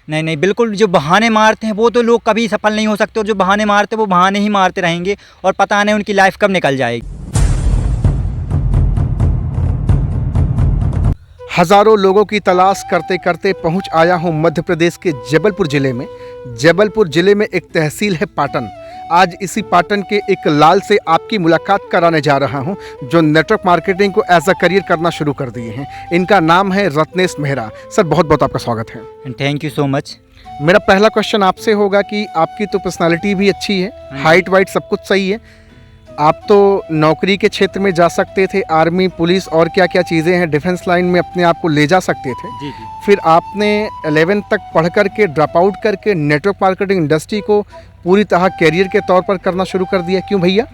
नहीं नहीं, बिल्कुल जो बहाने मारते हैं वो तो लोग कभी सफल नहीं हो सकते, और जो बहाने मारते हैं वो बहाने ही मारते रहेंगे और पता नहीं उनकी लाइफ कब निकल जाएगी। हज़ारों लोगों की तलाश करते करते पहुंच आया हूं मध्य प्रदेश के जबलपुर ज़िले में। जबलपुर ज़िले में एक तहसील है पाटन। आज इसी पाटन के एक लाल से आपकी मुलाकात कराने जा रहा हूं, जो नेटवर्क मार्केटिंग को एज अ करियर करना शुरू कर दिए हैं। इनका नाम है रत्नेश मेहरा। सर, बहुत बहुत आपका स्वागत है। Thank you so much. मेरा पहला क्वेश्चन आपसे होगा कि आपकी तो पर्सनालिटी भी अच्छी है, हाइट वाइट सब कुछ सही है, आप तो नौकरी के क्षेत्र में जा सकते थे, आर्मी, पुलिस और क्या क्या चीज़ें हैं, डिफेंस लाइन में अपने आप को ले जा सकते थे। जी जी। फिर आपने 11th तक पढ़ करके ड्रॉप आउट करके नेटवर्क मार्केटिंग इंडस्ट्री को पूरी तरह कैरियर के तौर पर करना शुरू कर दिया, क्यों भैया?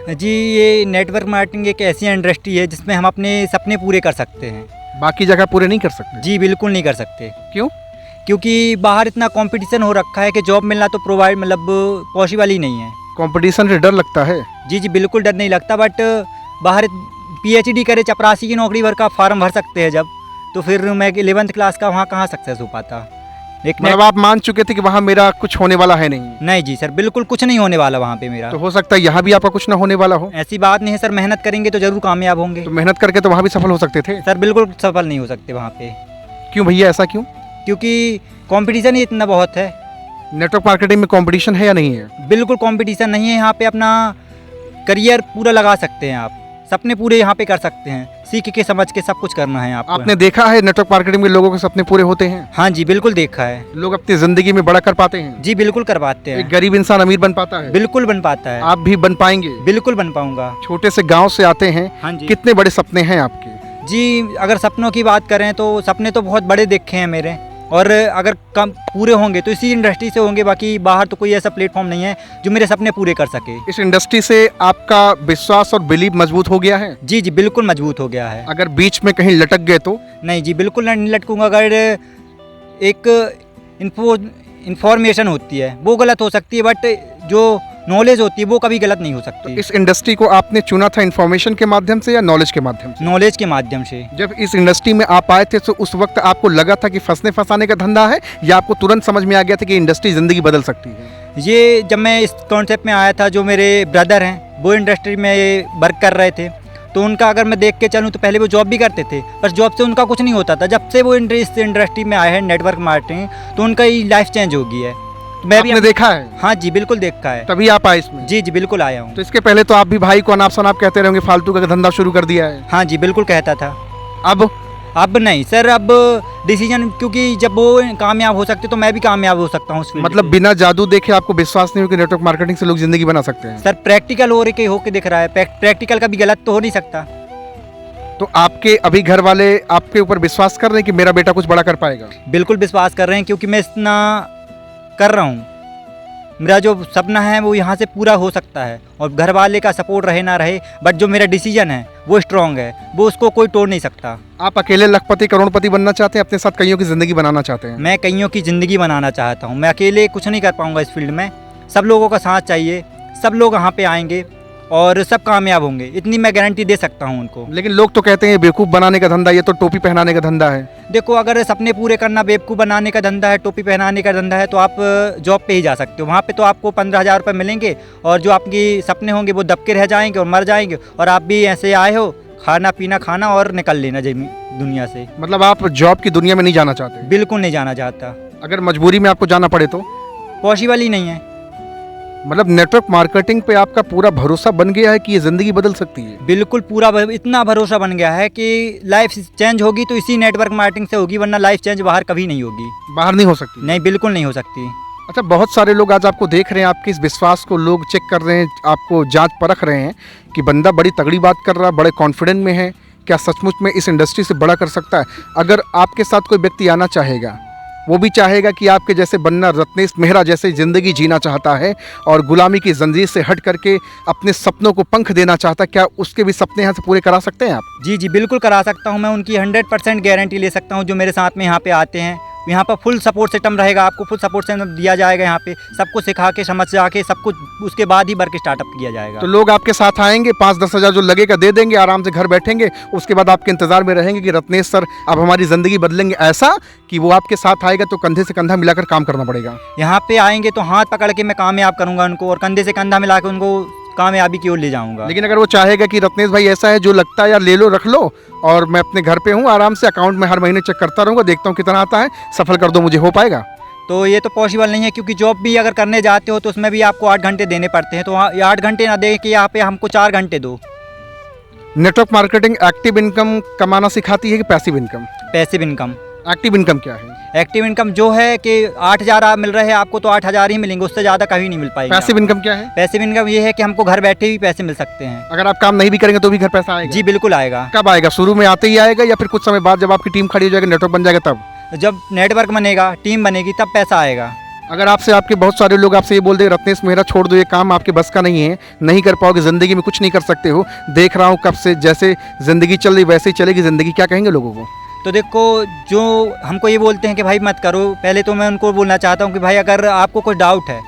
जी, ये नेटवर्क मार्केटिंग एक ऐसी इंडस्ट्री है जिसमें हम अपने सपने पूरे कर सकते हैं। बाकी जगह पूरे नहीं कर सकते? जी बिल्कुल नहीं कर सकते। क्यों? क्योंकि बाहर इतना कंपटीशन हो रखा है कि जॉब मिलना तो प्रोवाइड मतलब पॉसिबल ही नहीं है। कंपटीशन से डर लगता है? जी जी बिल्कुल डर नहीं लगता, बट बाहर PhD करे चपरासी की नौकरी भर का फॉर्म भर सकते हैं जब, तो फिर मैं 11th क्लास का वहाँ कहाँ सक्सेस हो पाता। मतलब आप मान चुके थे कि वहाँ मेरा कुछ होने वाला है नहीं? नहीं जी सर, बिल्कुल कुछ नहीं होने वाला वहाँ पे मेरा। तो हो सकता है यहाँ भी आपका कुछ ना होने वाला हो? ऐसी बात नहीं है सर, मेहनत करेंगे तो जरूर कामयाब होंगे। तो मेहनत करके तो वहाँ भी सफल हो सकते थे? सर बिल्कुल सफल नहीं हो सकते वहाँ पे। क्यों भैया, ऐसा क्यों? क्योंकि कंपटीशन ही इतना बहुत है। नेटवर्क मार्केटिंग में कंपटीशन है या नहीं है? बिल्कुल कंपटीशन नहीं है यहाँ पे, अपना करियर पूरा लगा सकते हैं आप, सपने पूरे यहाँ पे कर सकते हैं, सीख के समझ के सब कुछ करना है आपको। आपने देखा है नेटवर्क मार्केटिंग में लोगों के सपने पूरे होते हैं? हाँ जी बिल्कुल देखा है। लोग अपनी जिंदगी में बड़ा कर पाते हैं? जी बिल्कुल कर पाते एक हैं। गरीब इंसान अमीर बन पाता है? बिल्कुल बन पाता है। आप भी बन पाएंगे? बिल्कुल बन पाऊंगा। छोटे से गांव से आते हैं, हाँ जी। कितने बड़े सपने हैं आपके? जी अगर सपनों की बात करें तो सपने तो बहुत बड़े देखे हैं मेरे, और अगर कम पूरे होंगे तो इसी इंडस्ट्री से होंगे, बाकी बाहर तो कोई ऐसा प्लेटफॉर्म नहीं है जो मेरे सपने पूरे कर सके। इस इंडस्ट्री से आपका विश्वास और बिलीव मजबूत हो गया है? जी जी बिल्कुल मजबूत हो गया है। अगर बीच में कहीं लटक गए तो? नहीं जी बिल्कुल नहीं लटकूंगा। अगर एक इंफॉर्मेशन होती है वो गलत हो सकती है, बट जो नॉलेज होती है वो कभी गलत नहीं हो सकती। इस इंडस्ट्री को आपने चुना था इन्फॉर्मेशन के माध्यम से या नॉलेज के माध्यम से? नॉलेज के माध्यम से। जब इस इंडस्ट्री में आप आए थे तो उस वक्त आपको लगा था कि फंसने फंसाने का धंधा है, या आपको तुरंत समझ में आ गया था कि इंडस्ट्री जिंदगी बदल सकती है? ये जब मैं इस कॉन्सेप्ट में आया था, जो मेरे ब्रदर हैं वो इंडस्ट्री में वर्क कर रहे थे, तो उनका अगर मैं देख के चलूँ तो पहले वो जॉब भी करते थे, पर जॉब से उनका कुछ नहीं होता था। जब से वो इंडस्ट्री में आए हैं नेटवर्क मार्केटिंग, तो उनका ही लाइफ चेंज हो गई है। तो मैं भी आपने देखा है? हाँ जी बिल्कुल देखा है। तभी आप आए इसमें? जी जी बिल्कुल आया हूँ। तो इसके पहले तो आप भी भाई को अनाप शनाप कहते रहेंगे, फालतू का धंधा शुरू कर दिया है? हाँ जी बिल्कुल कहता था। अब नहीं सर, अब डिसीजन, क्योंकि जब वो कामयाब हो सकते तो मैं भी कामयाब हो सकता हूँ। मतलब बिना जादू देखे आपको विश्वास नहीं हो कि नेटवर्क मार्केटिंग से लोग जिंदगी बना सकते हैं? सर प्रैक्टिकल हो रहे होके दिख रहा है, प्रैक्टिकल कभी गलत तो हो नहीं सकता। तो आपके अभी घर वाले आपके ऊपर विश्वास कर रहे हैं कि मेरा बेटा कुछ बड़ा कर पाएगा? बिल्कुल विश्वास कर रहे हैं, क्योंकि मैं इतना कर रहा हूँ। मेरा जो सपना है वो यहाँ से पूरा हो सकता है, और घर वाले का सपोर्ट रहे ना रहे, बट जो मेरा डिसीजन है वो स्ट्रांग है, वो उसको कोई तोड़ नहीं सकता। आप अकेले लखपति करोड़पति बनना चाहते हैं, अपने साथ कईयों की जिंदगी बनाना चाहते हैं? मैं कईयों की ज़िंदगी बनाना चाहता हूँ। मैं अकेले कुछ नहीं कर पाऊँगा इस फील्ड में, सब लोगों का साथ चाहिए, सब लोग यहाँ पे आएंगे और सब कामयाब होंगे, इतनी मैं गारंटी दे सकता हूँ उनको। लेकिन लोग तो कहते हैं बेवकूफ़ बनाने का धंधा, ये तो टोपी पहनाने का धंधा है। देखो, अगर सपने पूरे करना बेवकूफ़ बनाने का धंधा है, टोपी पहनाने का धंधा है, तो आप जॉब पे ही जा सकते हो। वहाँ पे तो आपको 15,000 रुपये मिलेंगे, और जो आपकी सपने होंगे वो दबके रह जाएंगे और मर जाएंगे, और आप भी ऐसे आए हो खाना पीना खाना और निकल लेना दुनिया से। मतलब आप जॉब की दुनिया में नहीं जाना चाहते? बिल्कुल नहीं जाना चाहता। अगर मजबूरी में आपको जाना पड़े तो? पॉसिबल ही नहीं है। मतलब नेटवर्क मार्केटिंग पे आपका पूरा भरोसा बन गया है कि ये ज़िंदगी बदल सकती है? बिल्कुल पूरा इतना भरोसा बन गया है कि लाइफ चेंज होगी तो इसी नेटवर्क मार्केटिंग से होगी, वरना लाइफ चेंज बाहर कभी नहीं होगी। बाहर नहीं हो सकती? नहीं, बिल्कुल नहीं हो सकती। अच्छा, बहुत सारे लोग आज आपको देख रहे हैं, आपके इस विश्वास को लोग चेक कर रहे हैं, आपको जांच परख रहे हैं कि बंदा बड़ी तगड़ी बात कर रहा है, बड़े कॉन्फिडेंट में है, क्या सचमुच में इस इंडस्ट्री से बड़ा कर सकता है? अगर आपके साथ कोई व्यक्ति आना चाहेगा, वो भी चाहेगा कि आपके जैसे बनना, रत्नेश मेहरा जैसे ज़िंदगी जीना चाहता है और गुलामी की जंजीर से हट करके अपने सपनों को पंख देना चाहता है, क्या उसके भी सपने यहाँ से पूरे करा सकते हैं आप? जी जी बिल्कुल करा सकता हूँ। मैं उनकी 100% गारंटी ले सकता हूँ, जो मेरे साथ में यहाँ पे आते हैं यहाँ पर फुल सपोर्ट सिस्टम रहेगा, आपको फुल सपोर्ट सिस्टम दिया जाएगा। यहाँ पे सबको सिखा के समझ जाके सब कुछ उसके बाद ही वर्क स्टार्टअप किया जाएगा। तो लोग आपके साथ आएंगे, 5-10 हज़ार जो लगेगा दे देंगे, आराम से घर बैठेंगे, उसके बाद आपके इंतजार में रहेंगे कि रत्नेश सर अब हमारी ज़िंदगी बदलेंगे, ऐसा कि वो आपके साथ आएगा तो कंधे से कंधा मिलाकर काम करना पड़ेगा। यहाँ पे आएंगे तो हाथ पकड़ के मैं कामयाब करूँगा उनको, और कंधे से कंधा मिला के उनको कामयाबी की ओर ले जाऊँगा। लेकिन अगर वो चाहेगा कि रत्नेश भाई ऐसा है जो लगता है यार ले लो रख लो, और मैं अपने घर पे हूँ आराम से अकाउंट में हर महीने चेक करता रहूँगा, देखता हूँ कितना आता है, सफल कर दो मुझे, हो पाएगा? तो ये तो पॉसिबल नहीं है, क्योंकि जॉब भी अगर करने जाते हो तो उसमें भी आपको 8 घंटे देने पड़ते हैं। तो 8 घंटे ना दे के यहाँ पे हमको 4 घंटे दो। नेटवर्क मार्केटिंग एक्टिव इनकम कमाना सिखाती है कि passive income? Passive income. Active income क्या है? एक्टिव इनकम जो है कि 8,000 मिल रहे हैं आपको तो 8,000 ही मिलेंगे, उससे ज़्यादा कभी नहीं मिल पाएगी। पैसिव इनकम क्या है? पैसिव इनकम ये है कि हमको घर बैठे ही पैसे मिल सकते हैं। अगर आप काम नहीं भी करेंगे तो भी घर पैसा आएगा? जी बिल्कुल आएगा। कब आएगा? शुरू में आते ही आएगा या फिर कुछ समय बाद जब आपकी टीम खड़ी हो जाएगी, नेटवर्क बन जाएगा तब? जब नेटवर्क बनेगा, टीम बनेगी, तब पैसा आएगा। अगर आपसे आपके बहुत सारे लोग आपसे ये बोल दे रत्नेश मेरा छोड़ दो, ये काम आपके बस का नहीं है, नहीं कर पाओगे, ज़िंदगी में कुछ नहीं कर सकते हो, देख रहा हूँ कब से जैसे ज़िंदगी चल रही वैसे ही चलेगी ज़िंदगी, क्या कहेंगे लोगों को? तो देखो, जो हमको ये बोलते हैं कि भाई मत करो, पहले तो मैं उनको बोलना चाहता हूँ कि भाई अगर आपको कोई डाउट है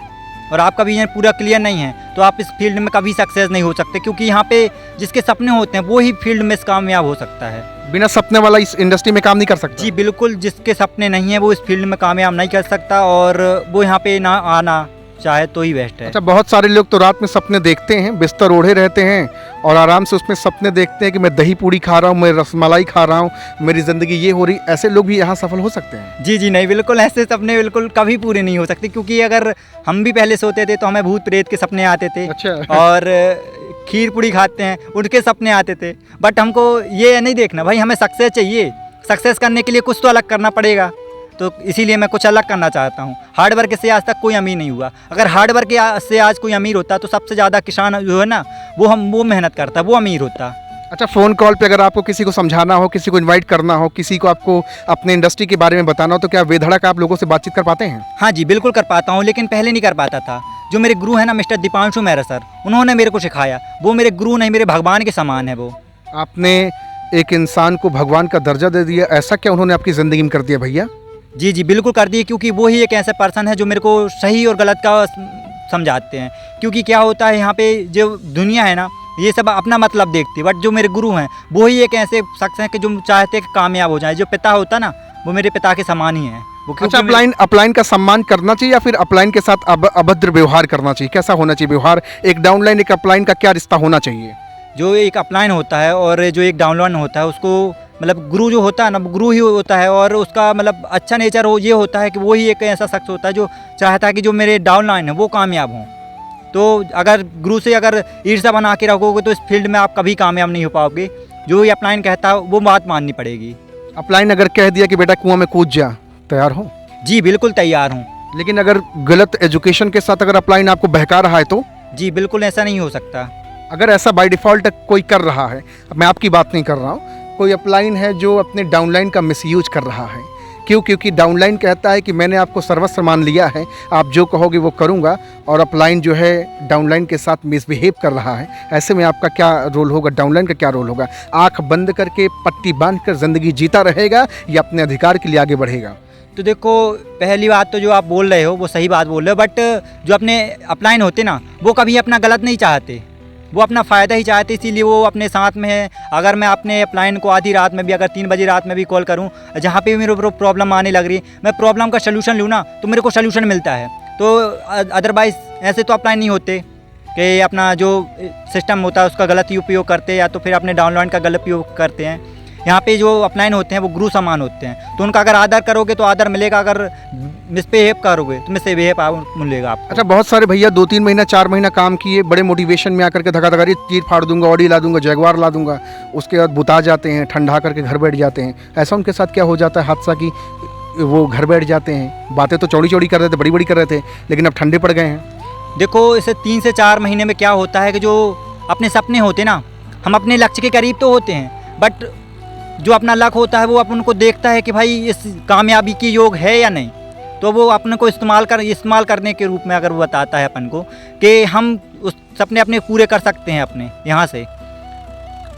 और आपका विजन पूरा क्लियर नहीं है तो आप इस फील्ड में कभी सक्सेस नहीं हो सकते, क्योंकि यहाँ पे जिसके सपने होते हैं वो ही फील्ड में कामयाब हो सकता है। बिना सपने वाला इस इंडस्ट्री में काम नहीं कर सकता? जी बिल्कुल, जिसके सपने नहीं है वो इस फील्ड में कामयाब नहीं कर सकता, और वो यहाँ पे ना आना चाहे तो ही बेस्ट है। अच्छा, बहुत सारे लोग तो रात में सपने देखते हैं, बिस्तर ओढ़े रहते हैं और आराम से उसमें सपने देखते हैं कि मैं दही पूड़ी खा रहा हूँ, मैं रसमलाई खा रहा हूँ, मेरी ज़िंदगी ये हो रही, ऐसे लोग भी यहाँ सफल हो सकते हैं? जी नहीं, बिल्कुल ऐसे सपने बिल्कुल कभी पूरे नहीं हो सकते, क्योंकि अगर हम भी पहले सोते थे तो हमें भूत प्रेत के सपने आते थे। अच्छा। और खीर पूड़ी खाते हैं उनके सपने आते थे। बट हमको ये नहीं देखना भाई, हमें सक्सेस चाहिए, सक्सेस करने के लिए कुछ तो अलग करना पड़ेगा, तो इसीलिए मैं कुछ अलग करना चाहता हूँ। हार्ड वर्क से आज तक कोई अमीर नहीं हुआ। अगर हार्ड वर्क से आज कोई अमीर होता तो सबसे ज़्यादा किसान जो है ना वो मेहनत करता, वो अमीर होता। अच्छा, फ़ोन कॉल पे अगर आपको किसी को समझाना हो, किसी को इनवाइट करना हो, किसी को आपको अपने इंडस्ट्री के बारे में बताना हो, तो क्या बेधड़क आप लोगों से बातचीत कर पाते हैं? हाँ जी बिल्कुल कर पाता हूँ, लेकिन पहले नहीं कर पाता था। जो मेरे गुरु हैं ना मिस्टर दीपांशु मेहरा सर, उन्होंने मेरे को सिखाया। वो मेरे गुरु नहीं, मेरे भगवान के समान है वो। आपने एक इंसान को भगवान का दर्जा दे दिया, ऐसा क्या उन्होंने आपकी ज़िंदगी में कर दिया भैया? जी बिल्कुल कर दिए, क्योंकि वो ही एक ऐसा पर्सन है जो मेरे को सही और गलत का समझाते हैं। क्योंकि क्या होता है यहाँ पे जो दुनिया है ना, ये सब अपना मतलब देखती है, बट जो मेरे गुरु हैं वो ही एक ऐसे शख्स हैं कि जो चाहते हैं कि कामयाब हो जाए। जो पिता होता ना, वो मेरे पिता के समान ही है वो। अच्छा, अपलाइन का सम्मान करना चाहिए या फिर अपलाइन के साथ अभद्र व्यवहार करना चाहिए? कैसा होना चाहिए व्यवहार? एक डाउनलाइन एक अपलाइन का क्या रिश्ता होना चाहिए? जो एक अपलाइन होता है और जो एक डाउनलाइन होता है, उसको मतलब गुरु जो होता है ना, गुरु ही होता है, और उसका मतलब अच्छा नेचर हो ये होता है कि वो ही एक ऐसा शख्स होता है जो चाहता है कि जो मेरे डाउनलाइन है वो कामयाब हों। तो अगर गुरु से अगर ईर्ष्या बना के रखोगे तो इस फील्ड में आप कभी कामयाब नहीं हो पाओगे। जो ये अपलाइन कहता है वो बात माननी पड़ेगी। अपलाइन अगर कह दिया कि बेटा कुआं में कूद जा, तैयार हो? जी बिल्कुल तैयार हूँ। लेकिन अगर गलत एजुकेशन के साथ अगर अपलाइन आपको बहका रहा है तो? जी बिल्कुल ऐसा नहीं हो सकता। अगर ऐसा बाय डिफ़ॉल्ट कोई कर रहा है, मैं आपकी बात नहीं कर रहा हूँ, कोई अपलाइन है जो अपने डाउनलाइन का मिसयूज कर रहा है, क्यों? क्योंकि डाउनलाइन कहता है कि मैंने आपको सर्वस्व मान लिया है, आप जो कहोगे वो करूँगा, और अपलाइन जो है डाउनलाइन के साथ मिसबिहेव कर रहा है। ऐसे में आपका क्या रोल होगा? डाउनलाइन का क्या रोल होगा? आँख बंद करके पट्टी बांध कर ज़िंदगी जीता रहेगा या अपने अधिकार के लिए आगे बढ़ेगा? तो देखो, पहली बात तो जो आप बोल रहे हो वो सही बात बोल रहे हो, बट जो अपने अपलाइन होते ना वो कभी अपना गलत नहीं चाहते, वो अपना फ़ायदा ही चाहते, इसीलिए वो अपने साथ में है। अगर मैं अपने अपलाइन को आधी रात में भी, अगर 3 बजे रात में भी कॉल करूं, जहां पे भी मेरे प्रॉब्लम आने लग रही, मैं प्रॉब्लम का सलूशन लूँ ना तो मेरे को सलूशन मिलता है। तो अदरवाइज़ ऐसे तो अपलाइन नहीं होते कि अपना जो सिस्टम होता है उसका गलत ही उपयोग करते, या तो फिर अपने डाउनलाइन का गलत उपयोग करते हैं। यहाँ पे जो अपलाइन होते हैं वो गुरु समान होते हैं, तो उनका अगर आदर करोगे तो आदर मिलेगा, अगर मिसबिहेव करोगे तो मिसबिहेव मिलेगा आपको। अच्छा, बहुत सारे भैया 2-3 महीना 4 महीना काम किए, बड़े मोटिवेशन में आकर के धक्का धक्का चीर फाड़ दूंगा, ऑडी ला दूंगा, जगवार ला दूंगा, उसके बाद बुता जाते हैं, ठंडा करके घर बैठ जाते हैं। ऐसा उनके साथ क्या हो जाता है हादसा कि वो घर बैठ जाते हैं? बातें तो चौड़ी चौड़ी कर रहे थे, बड़ी बड़ी कर रहे थे, लेकिन अब ठंडे पड़ गए हैं। देखो, इसे 3 से 4 महीने में क्या होता है कि जो अपने सपने होते ना, हम अपने लक्ष्य के करीब तो होते हैं, बट जो अपना लक होता है वो अपन को देखता है कि भाई इस कामयाबी की योग है या नहीं, तो वो अपन को इस्तेमाल करने के रूप में अगर वो बताता है अपन को कि हम उस सपने अपने पूरे कर सकते हैं, अपने यहाँ से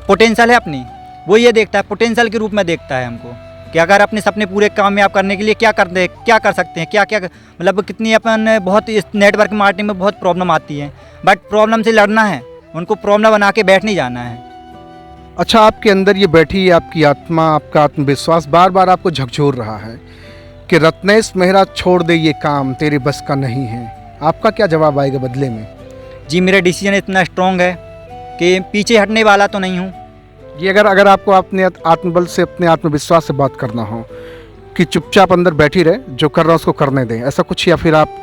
पोटेंशियल है अपनी, वो ये देखता है, पोटेंशियल के रूप में देखता है हमको। कि अगर अपने सपने पूरे कामयाब करने के लिए क्या कर सकते हैं, क्या क्या मतलब कितनी अपन बहुत इस नेटवर्क मार्केटिंग में बहुत प्रॉब्लम आती है, बट प्रॉब्लम से लड़ना है, उनको प्रॉब्लम बना के बैठ नहीं जाना है। अच्छा, आपके अंदर ये बैठी आपकी आत्मा, आपका आत्मविश्वास बार बार आपको झकझोर रहा है कि रत्नेश मेहरा छोड़ दे ये काम, तेरे बस का नहीं है। आपका क्या जवाब आएगा बदले में? जी, मेरा डिसीजन इतना स्ट्रॉन्ग है कि पीछे हटने वाला तो नहीं हूँ। ये अगर आपको अपने आत्मबल से, अपने आत्मविश्वास से बात करना हो कि चुपचाप अंदर बैठी रहे, जो कर रहा है उसको करने दें, ऐसा कुछ, या फिर आप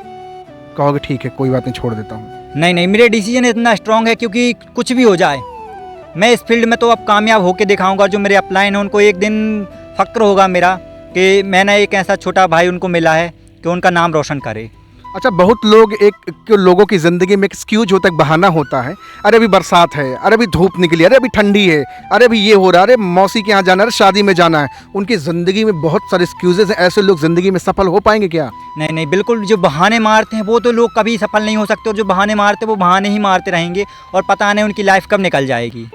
कहोगे ठीक है कोई बात नहीं, छोड़ देता हूँ? नहीं नहीं, मेरा डिसीजन इतना स्ट्रॉन्ग है क्योंकि कुछ भी हो जाए मैं इस फील्ड में तो अब कामयाब होके दिखाऊंगा। जो मेरे अपलाइन हैं उनको एक दिन फ़क्र होगा मेरा कि मैंने एक ऐसा छोटा भाई उनको मिला है कि उनका नाम रोशन करे। अच्छा, बहुत लोग लोगों की ज़िंदगी में एक एक्सक्यूज होता है, एक बहाना होता है, अरे अभी बरसात है, अरे अभी धूप निकली, अरे अभी ठंडी है, अरे अभी ये हो रहा है, अरे मौसी के यहाँ जाना है, अरे शादी में जाना है। उनकी ज़िंदगी में बहुत सारे एक्सक्यूजेज हैं। ऐसे लोग ज़िंदगी में सफल हो पाएंगे क्या? नहीं नहीं, बिल्कुल। जो बहाने मारते हैं वो तो लोग कभी सफल नहीं हो सकते, और जो बहाने मारते हैं वो बहाने ही मारते रहेंगे और पता नहीं उनकी लाइफ कब निकल जाएगी।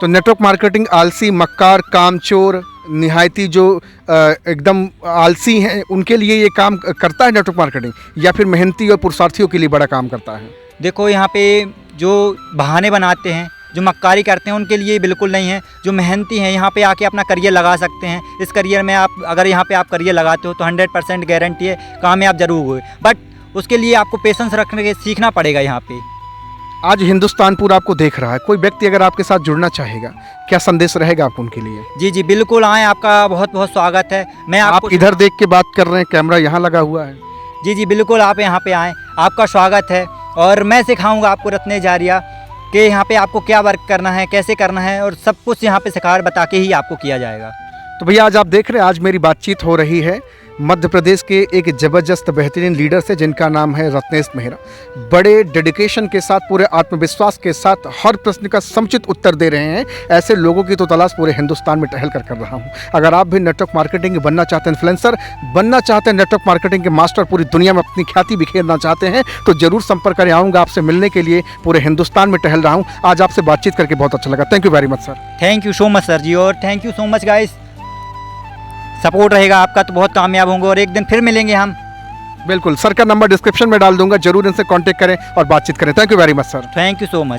तो नेटवर्क मार्केटिंग आलसी, मक्कार, कामचोर, निहायती जो एकदम आलसी हैं, उनके लिए ये काम करता है नेटवर्क मार्केटिंग, या फिर मेहनती और पुरुषार्थियों के लिए बड़ा काम करता है? देखो, यहाँ पे जो बहाने बनाते हैं, जो मक्कारी करते हैं, उनके लिए बिल्कुल नहीं है। जो मेहनती हैं यहाँ पे आके अपना करियर लगा सकते हैं। इस करियर में आप अगर यहाँ पे आप करियर लगाते हो तो 100% गारंटी है कामयाब जरूर हुए, बट उसके लिए आपको पेशेंस रखने के सीखना पड़ेगा। यहाँ पे आज हिंदुस्तान पूरा आपको देख रहा है, कोई व्यक्ति अगर आपके साथ जुड़ना चाहेगा, क्या संदेश रहेगा आपको उनके लिए? जी जी, बिल्कुल आएँ, आपका बहुत बहुत स्वागत है। मैं आप इधर देख के बात कर रहे हैं, कैमरा यहाँ लगा हुआ है। जी जी, बिल्कुल आप यहाँ पे आएँ, आपका स्वागत है। और मैं सिखाऊंगा आपको रत्नेश जारिया कि यहाँ पे आपको क्या वर्क करना है, कैसे करना है, और सब कुछ यहाँ पे सिखा बता के ही आपको किया जाएगा। तो भैया, आज आप देख रहे हैं, आज मेरी बातचीत हो रही है मध्य प्रदेश के एक ज़बरदस्त बेहतरीन लीडर से, जिनका नाम है रत्नेश मेहरा। बड़े डेडिकेशन के साथ, पूरे आत्मविश्वास के साथ हर प्रश्न का समुचित उत्तर दे रहे हैं। ऐसे लोगों की तो तलाश पूरे हिंदुस्तान में टहल कर रहा हूं। अगर आप भी नेटवर्क मार्केटिंग बनना चाहते हैं, इन्फ्लुएंसर बनना चाहते हैं, नेटवर्क मार्केटिंग के मास्टर, पूरी दुनिया में अपनी ख्याति बिखेरना चाहते हैं, तो जरूर संपर्क करें। आऊँगा आपसे मिलने के लिए, पूरे हिंदुस्तान में टहल रहा हूँ। आज आपसे बातचीत करके बहुत अच्छा लगा। Thank you very much sir. Thank you so much sir ji, और thank you so much guys. Support रहेगा आपका तो बहुत कामयाब होंगे, और एक दिन फिर मिलेंगे हम। बिल्कुल, सर का नंबर डिस्क्रिप्शन में डाल दूंगा, जरूर इनसे कांटेक्ट करें और बातचीत करें। Thank you very much sir. Thank you so much.